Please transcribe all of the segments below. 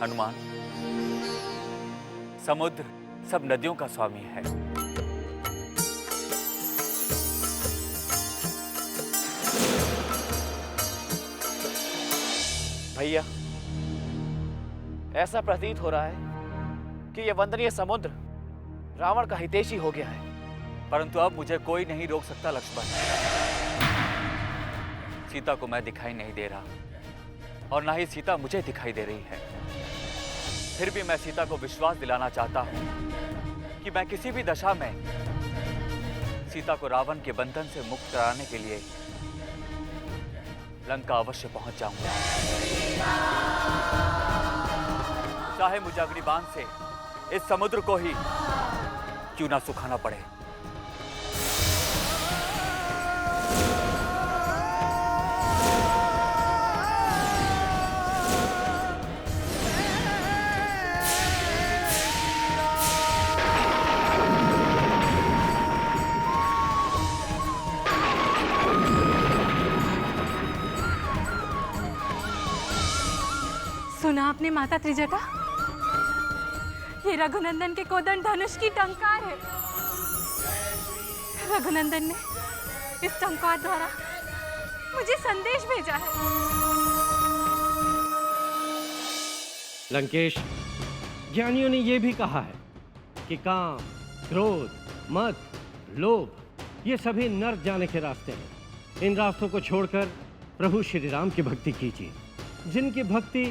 हनुमान, समुद्र सब नदियों का स्वामी है। भैया, ऐसा प्रतीत हो रहा है कि यह वंदनीय समुद्र रावण का हितैषी हो गया है। परंतु अब मुझे कोई नहीं रोक सकता लक्ष्मण। सीता को मैं दिखाई नहीं दे रहा और ना ही सीता मुझे दिखाई दे रही है। फिर भी मैं सीता को विश्वास दिलाना चाहता हूं कि मैं किसी भी दशा में सीता को रावण के बंधन से मुक्त कराने के लिए लंका अवश्य पहुंच जाऊंगा, चाहे मुझे अग्निबाण से इस समुद्र को ही क्यों ना सुखाना पड़े। सुना आपने माता त्रिजटा? ये रघुनंदन के कोदंड धनुष की टंकार है। रघुनंदन ने इस टंकार द्वारा मुझे संदेश भेजा है। लंकेश, ज्ञानियों ने यह भी कहा है कि काम, क्रोध, मद, लोभ ये सभी नर्क जाने के रास्ते हैं। इन रास्तों को छोड़कर प्रभु श्री राम की भक्ति कीजिए, जिनकी भक्ति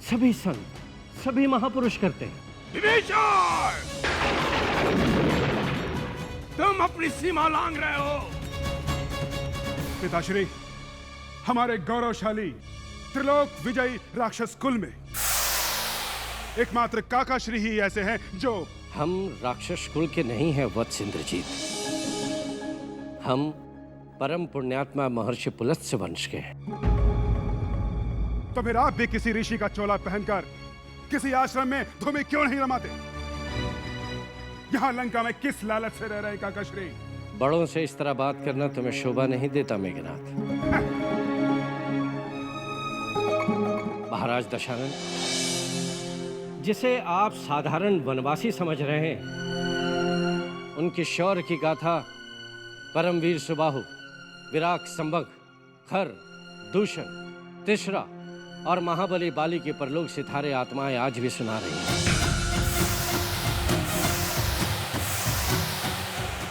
सभी संत, सभी महापुरुष करते हैं। विभीषण! तुम अपनी सीमा लांघ रहे हो। पिताश्री, हमारे गौरवशाली त्रिलोक विजयी राक्षस कुल में एकमात्र काकाश्री ही ऐसे हैं जो हम राक्षस कुल के नहीं हैं वत्स इंद्रजीत। हम परम पुण्यात्मा महर्षि पुलत्स्य वंश के हैं। तो फिर आप भी किसी ऋषि का चोला पहनकर किसी आश्रम में धूमि क्यों नहीं रमाते? यहाँ लंका में किस लालच से रह रहे काकाश्री? बड़ों से इस तरह बात करना तुम्हें शोभा नहीं देता मेघनाथ। महाराज दशानन, जिसे आप साधारण वनवासी समझ रहे हैं, उनकी शौर्य की गाथा परमवीर सुबाहु, विराट संभग, खर, दूषण, तिश्रा और महाबली बाली के परलोक सितारे आत्माएं आज भी सुना रही हैं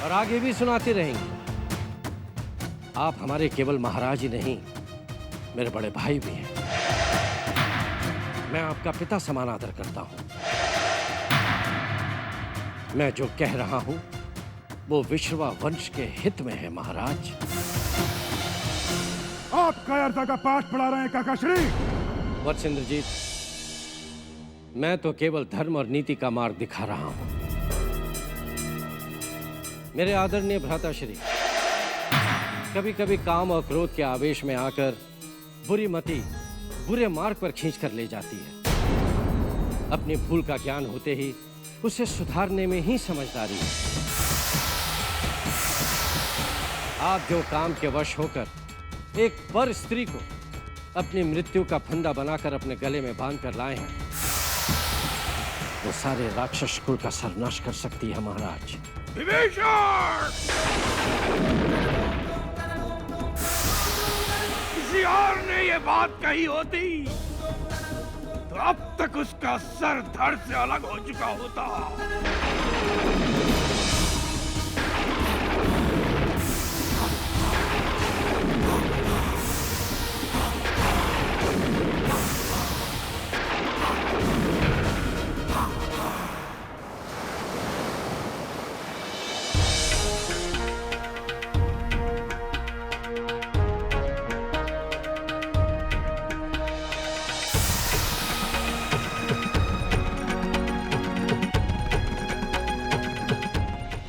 और आगे भी सुनाती रहेंगी। आप हमारे केवल महाराज ही नहीं, मेरे बड़े भाई भी हैं। मैं आपका पिता समान आदर करता हूं। मैं जो कह रहा हूं वो विश्रवा वंश के हित में है महाराज। आप कायरता का पाठ पढ़ा रहे हैं काकाश्री? वत्स इंद्रजीत, मैं तो केवल धर्म और नीति का मार्ग दिखा रहा हूं। मेरे आदरणीय भ्राताश्री, कभी कभी काम और क्रोध के आवेश में आकर बुरी मति बुरे मार्ग पर खींच कर ले जाती है। अपनी भूल का ज्ञान होते ही उसे सुधारने में ही समझदारी है। आप जो काम के वश होकर एक पर स्त्री को अपनी मृत्यु का फंदा बनाकर अपने गले में बांध कर लाए हैं, वो सारे राक्षस कुल का सर्वनाश कर सकती है महाराज। विभीषण! किसी और ने ये बात कही होती तो अब तक उसका सर धड़ से अलग हो चुका होता।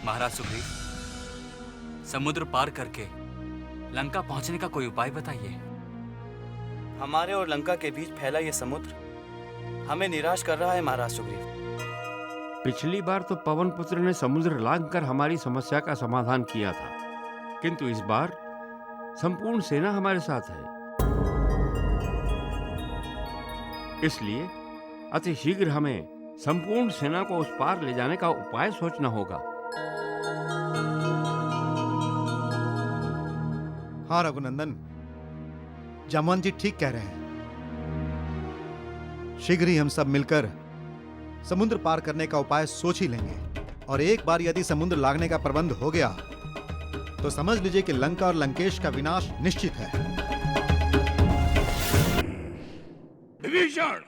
महाराज सुग्रीव, समुद्र पार करके लंका पहुंचने का कोई उपाय बताइए। हमारे और लंका के बीच फैला यह समुद्र हमें निराश कर रहा है महाराज सुग्रीव। पिछली बार तो पवन पुत्र ने समुद्र लांघ कर हमारी समस्या का समाधान किया था, किंतु इस बार संपूर्ण सेना हमारे साथ है। इसलिए अति शीघ्र हमें संपूर्ण सेना को उस पार ले जाने का उपाय सोचना होगा। हाँ रघुनंदन, जामवंत जी ठीक कह रहे हैं। शीघ्र ही हम सब मिलकर समुद्र पार करने का उपाय सोच ही लेंगे, और एक बार यदि समुद्र लागने का प्रबंध हो गया तो समझ लीजिए कि लंका और लंकेश का विनाश निश्चित है। विभीषण,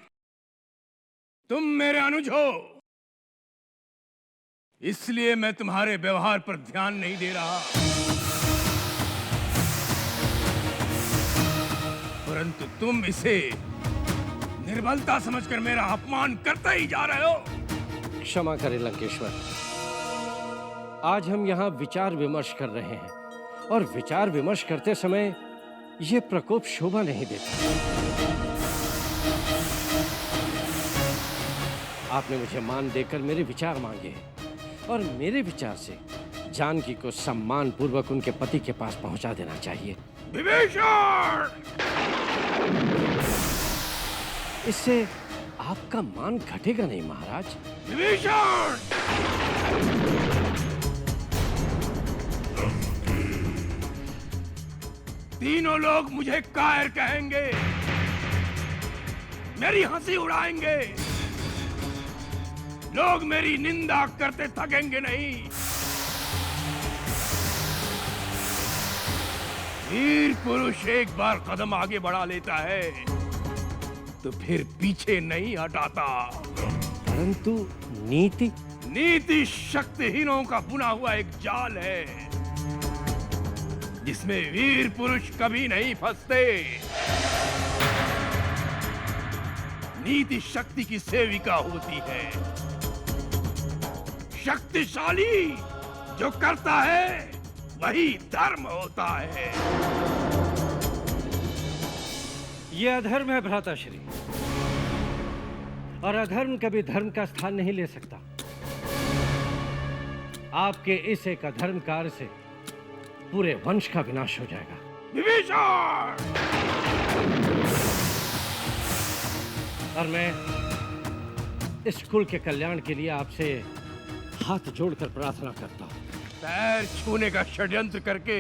तुम मेरे अनुज हो, इसलिए मैं तुम्हारे व्यवहार पर ध्यान नहीं दे रहा, परंतु तुम इसे निर्बलता समझकर मेरा अपमान करते ही जा रहे हो। क्षमा करें लंकेश्वर, आज हम यहाँ विचार विमर्श कर रहे हैं, और विचार विमर्श करते समय ये प्रकोप शोभा नहीं देता। आपने मुझे मान देकर मेरे विचार मांगे हैं, और मेरे विचार से जानकी को सम्मान पूर्वक उनके पति के पास पहुंचा देना चाहिए। विभीषण! इससे आपका मान घटेगा नहीं महाराज। विभीषण! तीनों लोग मुझे कायर कहेंगे, मेरी हंसी उड़ाएंगे, लोग मेरी निंदा करते थकेंगे नहीं। वीर पुरुष एक बार कदम आगे बढ़ा लेता है तो फिर पीछे नहीं हटाता। परंतु नीति शक्तिहीनों का बुना हुआ एक जाल है, जिसमें वीर पुरुष कभी नहीं फंसते। नीति शक्ति की सेविका होती है। शक्तिशाली जो करता है वही धर्म होता है। ये अधर्म है भ्राताश्री, और अधर्म कभी धर्म का स्थान नहीं ले सकता। आपके इस एक अधर्म कार्य से पूरे वंश का विनाश हो जाएगा। विभीषण! और मैं इस कुल के कल्याण के लिए आपसे हाथ जोड़कर प्रार्थना करता हूं। पैर छूने का षड्यंत्र करके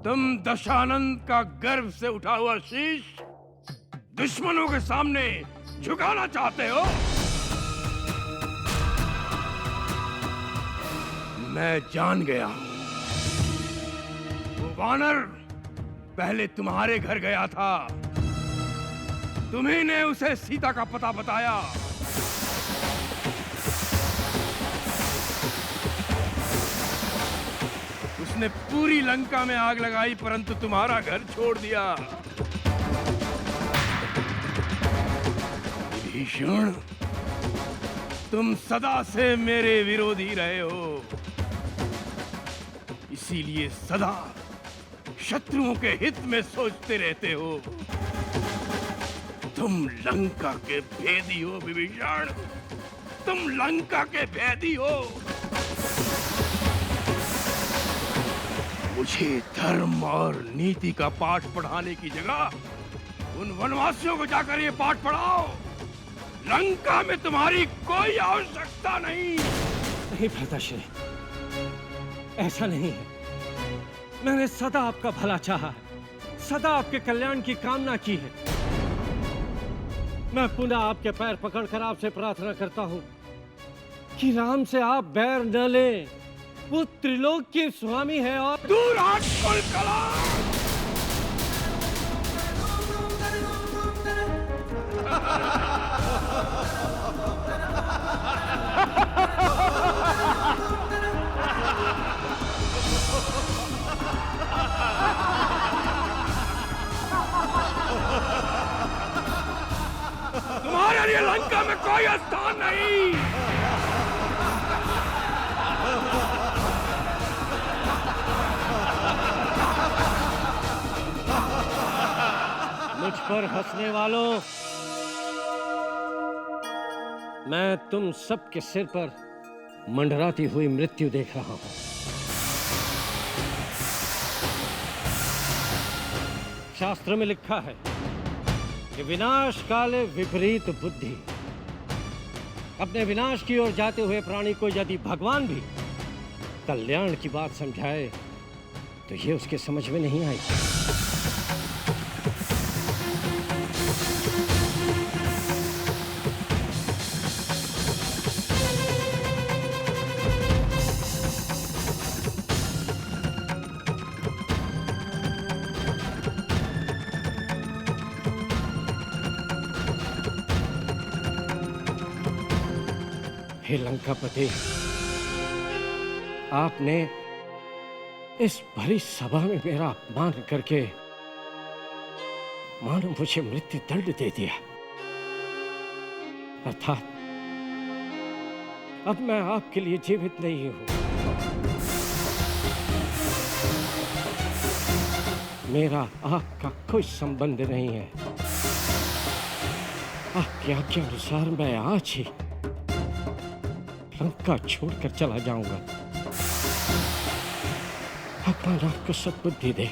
तुम दशानंद का गर्भ से उठा हुआ शीश दुश्मनों के सामने झुकाना चाहते हो। मैं जान गया हूं, वो वानर पहले तुम्हारे घर गया था, तुम्ही ने उसे सीता का पता बताया। उसने पूरी लंका में आग लगाई, परंतु तुम्हारा घर छोड़ दिया। विभीषण, तुम सदा से मेरे विरोधी रहे हो, इसीलिए सदा शत्रुओं के हित में सोचते रहते हो। तुम लंका के भेदी हो विभीषण, तुम लंका के भेदी हो। मुझे धर्म और नीति का पाठ पढ़ाने की जगह उन वनवासियों को जाकर ये पाठ पढ़ाओ। लंका में तुम्हारी कोई आवश्यकता नहीं। नहीं भ्राताश्री, ऐसा नहीं है। मैंने सदा आपका भला चाहा है, सदा आपके कल्याण की कामना की है। मैं पुनः आपके पैर पकड़कर आपसे प्रार्थना करता हूं कि राम से आप बैर न लें। वो त्रिलोक के स्वामी है और दूर हट कुलकला। तुम्हारे लिए लंका में कोई स्थान नहीं। मुझ पर हंसने वालों, मैं तुम सबके सिर पर मंडराती हुई मृत्यु देख रहा हूं। शास्त्र में लिखा है, कि विनाश काले विपरीत बुद्धि। अपने विनाश की ओर जाते हुए प्राणी को यदि भगवान भी कल्याण की बात समझाए तो ये उसके समझ में नहीं आएगी। हे लंकापति, आपने इस भरी सभा में मेरा अपमान करके मानो मुझे मृत्यु दंड दे दिया। अर्थात अब मैं आपके लिए जीवित नहीं हूं। मेरा आपका कोई संबंध नहीं है। आपकी आज्ञा अनुसार मैं आज ही लंका छोड़कर चला जाऊंगा। भगवान आपको सद्बुद्धि दे।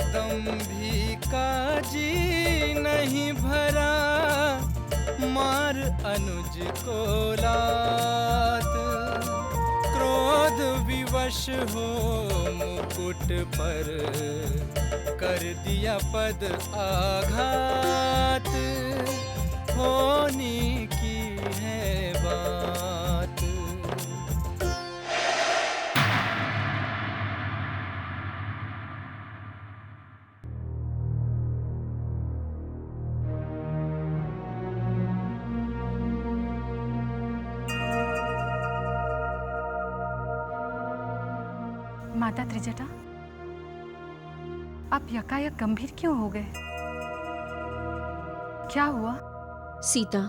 दंभी का जी नहीं भरा, मार अनुज को लात। क्रोध विवश हो मुकुट पर, कर दिया पद आघात। होनी की है बात। माता त्रिजटा, आप यकायक गंभीर क्यों हो गए? क्या हुआ? सीता,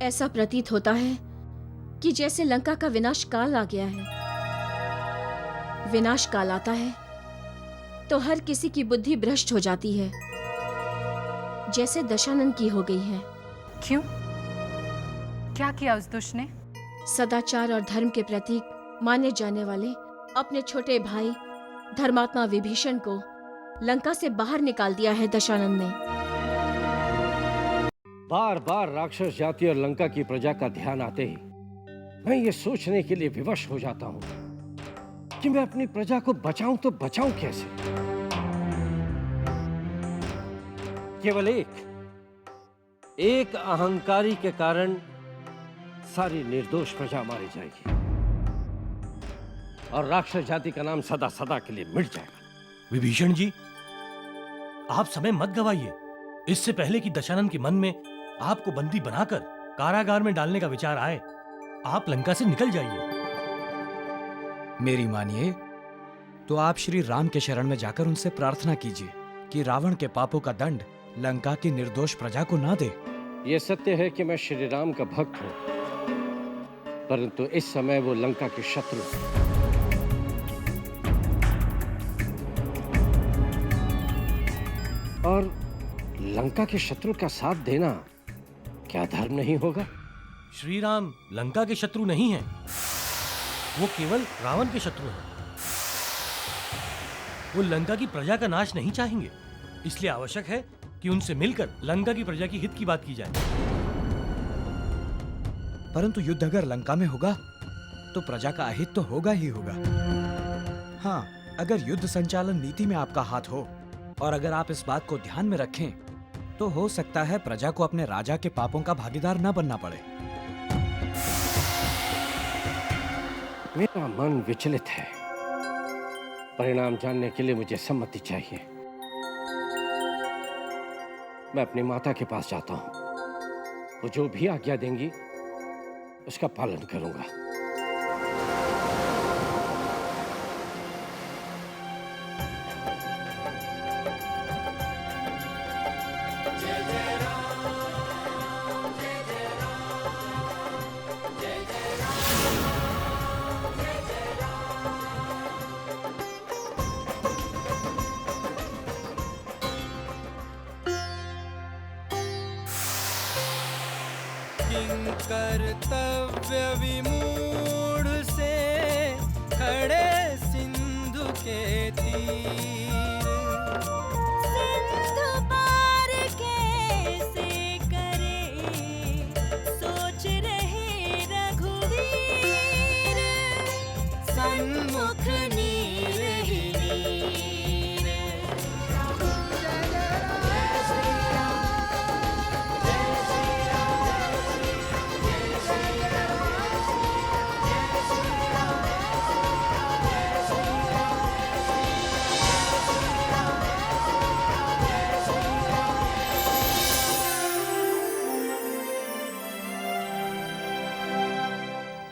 ऐसा प्रतीत होता है कि जैसे लंका का विनाश काल आ गया है। विनाश काल आता है तो हर किसी की बुद्धि भ्रष्ट हो जाती है, जैसे दशानन की हो गई है। क्यों? क्या किया उस दुष्ट ने? सदाचार और धर्म के प्रतीक माने जाने वाले अपने छोटे भाई धर्मात्मा विभीषण को लंका से बाहर निकाल दिया है दशानन ने। बार बार राक्षस जाति और लंका की प्रजा का ध्यान आते ही मैं ये सोचने के लिए विवश हो जाता हूं कि मैं अपनी प्रजा को बचाऊं तो बचाऊं कैसे। केवल एक अहंकारी के कारण सारी निर्दोष प्रजा मारी जाएगी और राक्षस जाति का नाम सदा सदा के लिए मिट जाएगा। विभीषण जी, आप समय मत गवाइए। इससे पहले कि दशानन के मन में आपको बंदी बनाकर कारागार में डालने का विचार आए, आप लंका से निकल जाइए। मेरी मानिए तो आप श्री राम के शरण में जाकर उनसे प्रार्थना कीजिए कि रावण के पापों का दंड लंका की निर्दोष प्रजा को ना दे। यह सत्य है कि मैं श्री राम का भक्त हूं, परंतु इस समय वो लंका के शत्रु हैं। और लंका के शत्रु का साथ देना क्या धर्म नहीं होगा? श्री राम लंका के शत्रु नहीं हैं, वो केवल रावण के शत्रु हैं। वो लंका की प्रजा का नाश नहीं चाहेंगे, इसलिए आवश्यक है कि उनसे मिलकर लंका की प्रजा की हित की बात की जाए। परंतु युद्ध अगर लंका में होगा तो प्रजा का अहित तो होगा ही होगा। हाँ, अगर युद्ध संचालन नीति में आपका हाथ हो और अगर आप इस बात को ध्यान में रखें तो हो सकता है प्रजा को अपने राजा के पापों का भागीदार न बनना पड़े। मेरा मन विचलित है। परिणाम जानने के लिए मुझे सम्मति चाहिए। मैं अपनी माता के पास जाता हूं। वो जो भी आज्ञा देंगी उसका पालन करूंगा। कर्तव्य विमूढ़ से खड़े सिंधु के तीर। सिंधु पार कैसे करे सोच रहे रघुवीर। सन्मुख नीर ही नीर।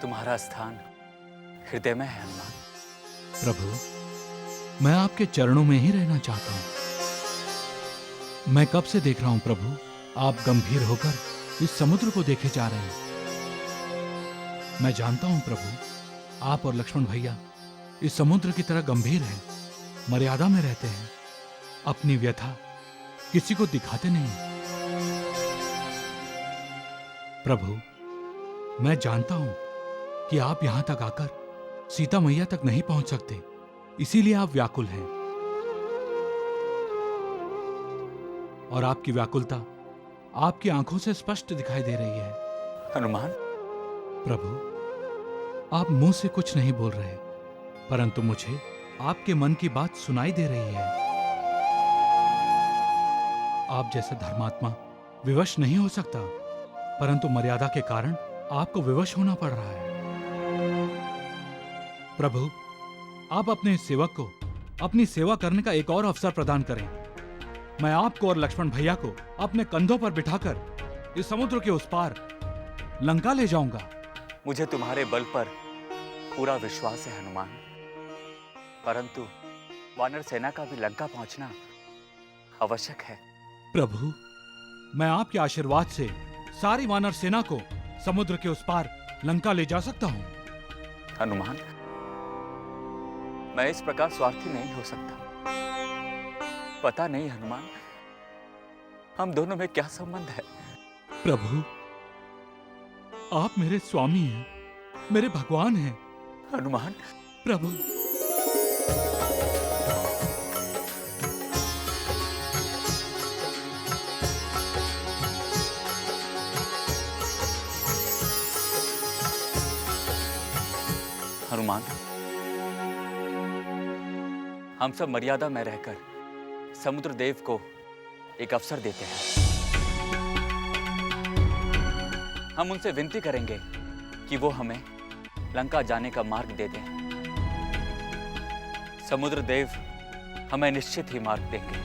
तुम्हारा स्थान हृदय में है हनुमान। प्रभु, मैं आपके चरणों में ही रहना चाहता हूं। मैं कब से देख रहा हूं प्रभु, आप गंभीर होकर इस समुद्र को देखे जा रहे हैं। मैं जानता हूं प्रभु, आप और लक्ष्मण भैया इस समुद्र की तरह गंभीर हैं, मर्यादा में रहते हैं, अपनी व्यथा किसी को दिखाते नहीं। प्रभु, मैं जानता हूं कि आप यहां तक आकर सीता मैया तक नहीं पहुंच सकते, इसीलिए आप व्याकुल हैं। और आपकी व्याकुलता आपकी आंखों से स्पष्ट दिखाई दे रही है। हनुमान, प्रभु, आप मुंह से कुछ नहीं बोल रहे, परंतु मुझे आपके मन की बात सुनाई दे रही है। आप जैसे धर्मात्मा विवश नहीं हो सकता, परंतु मर्यादा के कारण आपको विवश होना पड़ रहा है। प्रभु, आप अपने सेवक को अपनी सेवा करने का एक और अवसर प्रदान करें। मैं आपको और लक्ष्मण भैया को अपने कंधों पर बिठाकर इस समुद्र के उस पार लंका ले जाऊंगा। मुझे तुम्हारे बल पर पूरा विश्वास है हनुमान, परंतु वानर सेना का भी लंका पहुंचना आवश्यक है। प्रभु, मैं आपके आशीर्वाद से सारी वानर सेना को समुद्र के उस पार लंका ले जा सकता हूं। हनुमान, मैं इस प्रकार स्वार्थी नहीं हो सकता। पता नहीं हनुमान, हम दोनों में क्या संबंध है। प्रभु, आप मेरे स्वामी हैं, मेरे भगवान हैं। हनुमान, प्रभु, हनुमान, हम सब मर्यादा में रहकर समुद्र देव को एक अवसर देते हैं। हम उनसे विनती करेंगे कि वो हमें लंका जाने का मार्ग दे दें। समुद्र देव हमें निश्चित ही मार्ग देंगे।